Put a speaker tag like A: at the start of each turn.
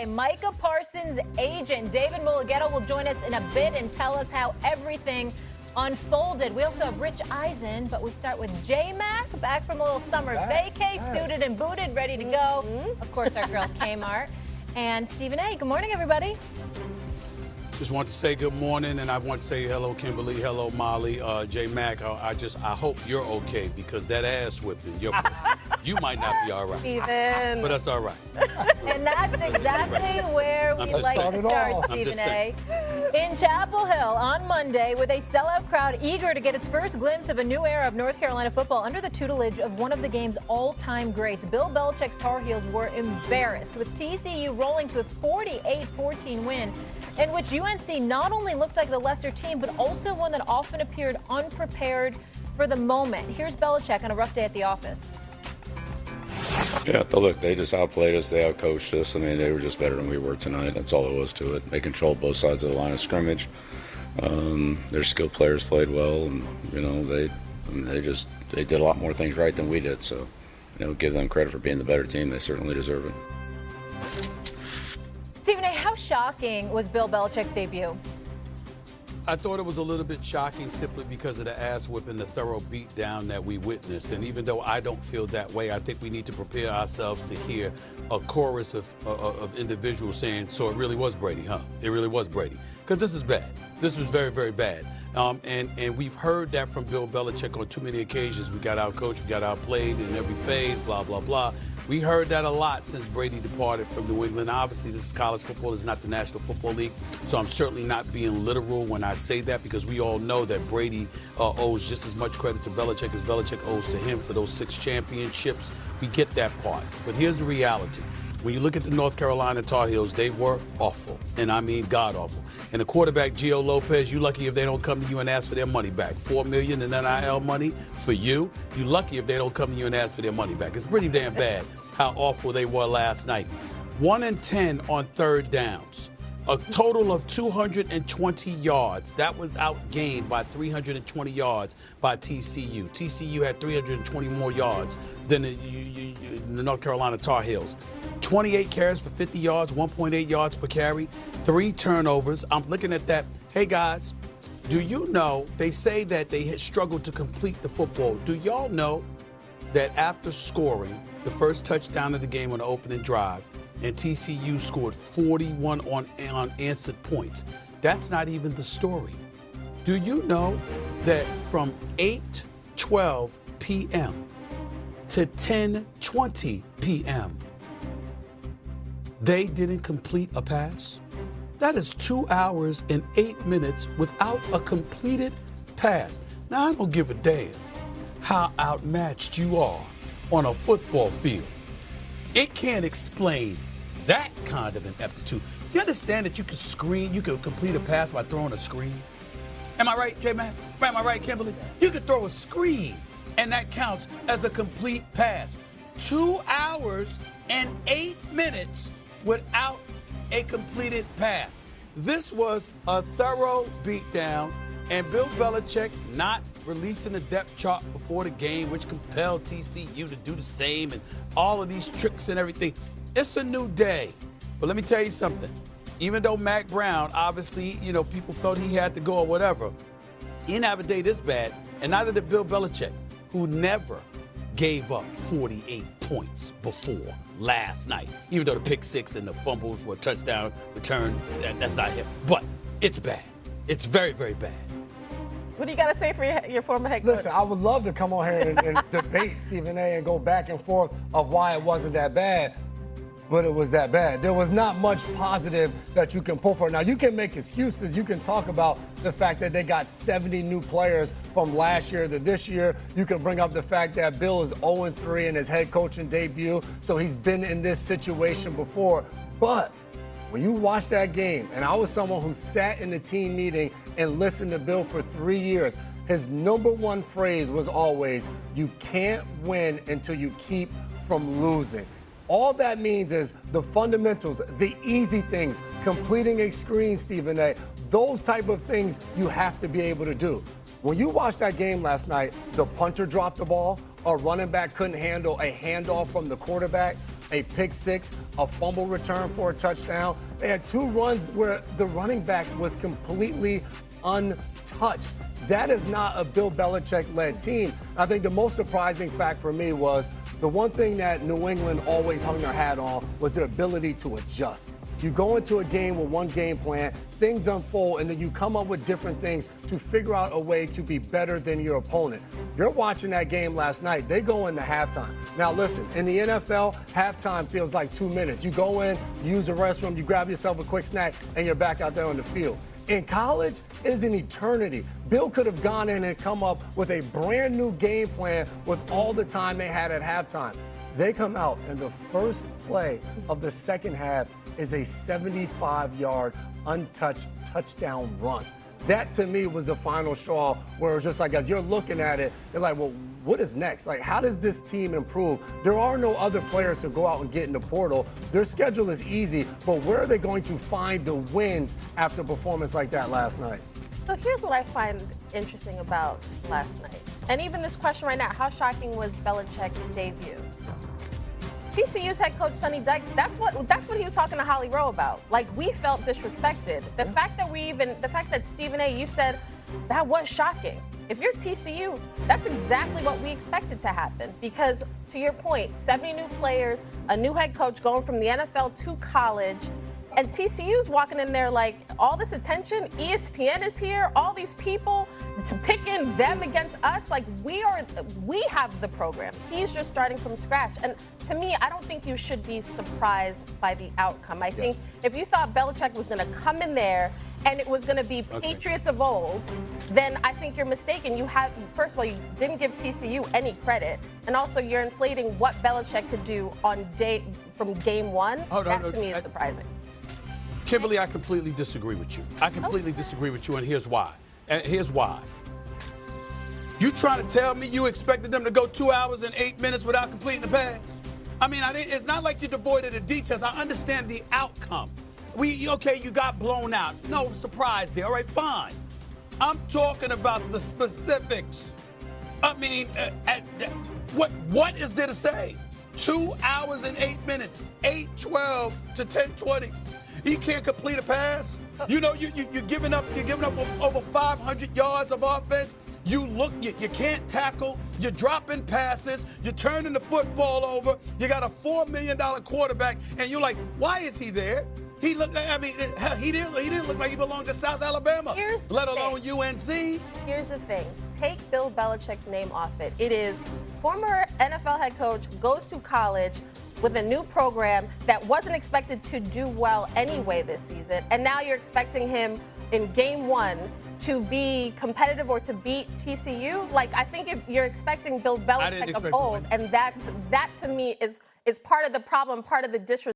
A: Micah Parsons' agent, David Mulughetto, will join us in a bit and tell us how everything unfolded. We also have Rich Eisen, but we start with J-Mac, back from a little summer vacay, suited and booted, ready to go. Of course, our girl Kmart. And Stephen A. Good morning, everybody.
B: Just want to say good morning, and I want to say hello, Kimberly, hello, Molly, J-Mac. I hope you're okay, because that ass whipping, you might not be all right.
A: Stephen.
B: But that's all right.
A: And that's exactly where we like to start, Stephen A. In Chapel Hill on Monday, with a sellout crowd eager to get its first glimpse of a new era of North Carolina football under the tutelage of one of the game's all-time greats, Bill Belichick's Tar Heels were embarrassed, with TCU rolling to a 48-14 win, in which UNC not only looked like the lesser team, but also one that often appeared unprepared for the moment. Here's Belichick on a rough day at the office.
C: Yeah, look, they just outplayed us. They outcoached us. I mean, they were just better than we were tonight. That's all there was to it. They controlled both sides of the line of scrimmage. Their skilled players played well, and they did a lot more things right than we did. So, give them credit for being the better team. They certainly deserve it.
A: Stephen A., how shocking was Bill Belichick's debut?
B: I thought it was a little bit shocking simply because of the ass whipping, the thorough beatdown that we witnessed. And even though I don't feel that way, I think we need to prepare ourselves to hear a chorus of individuals saying, so it really was Brady, huh? It really was Brady. Because this is bad. This was very, very bad. And we've heard that from Bill Belichick on too many occasions. We got outcoached, we got outplayed in every phase, blah, blah, blah. We heard that a lot since Brady departed from New England. Obviously, this is college football. This is not the National Football League. So I'm certainly not being literal when I say that, because we all know that Brady owes just as much credit to Belichick as Belichick owes to him for those 6 championships. We get that part. But here's the reality. When you look at the North Carolina Tar Heels, they were awful, and I mean god-awful. And the quarterback, Gio Lopez, you lucky if they don't come to you and ask for their money back. $4 million in NIL money for you. You lucky if they don't come to you and ask for their money back. It's pretty damn bad how awful they were last night. 1 and 10 on third downs. A total of 220 yards. That was outgained by 320 yards by TCU. TCU had 320 more yards than the North Carolina Tar Heels. 28 carries for 50 yards, 1.8 yards per carry, 3 turnovers. I'm looking at that. Hey, guys, do you know they say that they had struggled to complete the football? Do y'all know that after scoring the first touchdown of the game on the opening drive, and TCU scored 41 on unanswered points, that's not even the story. Do you know that from 8:12 p.m. to 10:20 p.m., they didn't complete a pass? That is 2 hours and 8 minutes without a completed pass. Now, I don't give a damn how outmatched you are on a football field. It can't explain that kind of ineptitude. You understand that you can screen, you can complete a pass by throwing a screen? Am I right, J-Man? Am I right, Kimberly? You can throw a screen, and that counts as a complete pass. 2 hours and 8 minutes without a completed pass. This was a thorough beatdown, and Bill Belichick not releasing the depth chart before the game, which compelled TCU to do the same, and all of these tricks and everything. It's a new day. But let me tell you something. Even though Mac Brown, obviously, people felt he had to go or whatever, he didn't have a day this bad, and neither did Bill Belichick, who never gave up 48 points before last night. Even though the pick 6 and the fumbles were a touchdown return, that's not him. But it's bad. It's very, very bad.
D: What do you got to say for your former head coach?
E: Listen, I would love to come on here and debate Stephen A. and go back and forth of why it wasn't that bad, but it was that bad. There was not much positive that you can pull for. Now, you can make excuses. You can talk about the fact that they got 70 new players from last year to this year. You can bring up the fact that Bill is 0-3 in his head coaching debut, so he's been in this situation before. But when you watch that game, and I was someone who sat in the team meeting and listened to Bill for 3 years, his number one phrase was always, you can't win until you keep from losing. All that means is the fundamentals, the easy things, completing a screen, Stephen A., those type of things you have to be able to do. When you watched that game last night, the punter dropped the ball, a running back couldn't handle a handoff from the quarterback. a pick six, a fumble return for a touchdown. They had 2 runs where the running back was completely untouched. That is not a Bill Belichick-led team. I think the most surprising fact for me was the one thing that New England always hung their hat on was their ability to adjust. You go into a game with one game plan, things unfold, and then you come up with different things to figure out a way to be better than your opponent. You're watching that game last night. They go into halftime. Now, listen, in the NFL, halftime feels like 2 minutes. You go in, you use the restroom, you grab yourself a quick snack, and you're back out there on the field. In college, it is an eternity. Bill could have gone in and come up with a brand new game plan with all the time they had at halftime. They come out, and the first play of the second half is a 75-yard untouched touchdown run. That, to me, was the final straw where it was just like, as you're looking at it, you're like, well, what is next? Like, how does this team improve? There are no other players to go out and get in the portal. Their schedule is easy, but where are they going to find the wins after a performance like that last night?
D: So here's what I find interesting about last night. And even this question right now, how shocking was Belichick's debut? TCU's head coach, Sonny Dykes, that's what he was talking to Holly Rowe about. Like, we felt disrespected. The fact that Stephen A., you said that was shocking. If you're TCU, that's exactly what we expected to happen. Because, to your point, 70 new players, a new head coach going from the NFL to college, and TCU's walking in there like, all this attention, ESPN is here, all these people to picking them against us. Like, we have the program. He's just starting from scratch. And to me, I don't think you should be surprised by the outcome. I think if you thought Belichick was going to come in there and it was going to be Patriots of old, then I think you're mistaken. First of all, you didn't give TCU any credit. And also, you're inflating what Belichick could do from game one. That to me is surprising.
B: Kimberly, I completely disagree with you. I completely disagree with you, and here's why. You trying to tell me you expected them to go 2 hours and 8 minutes without completing the pass? I mean, it's not like you're devoid of the details. I understand the outcome. You got blown out. No surprise there. All right, fine. I'm talking about the specifics. I mean, what is there to say? 2 hours and 8 minutes, 8:12 to 10:20. He can't complete a pass. You know, you're giving up over 500 yards of offense. You can't tackle. You're dropping passes. You're turning the football over. You got a $4 million quarterback, and you're like, why is he there? He didn't look like he belonged to South Alabama, let alone UNC.
D: Here's the thing. Take Bill Belichick's name off it. It is former NFL head coach, goes to college with a new program that wasn't expected to do well anyway this season, and now you're expecting him in game one to be competitive or to beat TCU. Like, I think if you're expecting Bill Belichick of old, and that to me is part of the problem, part of the disrespect.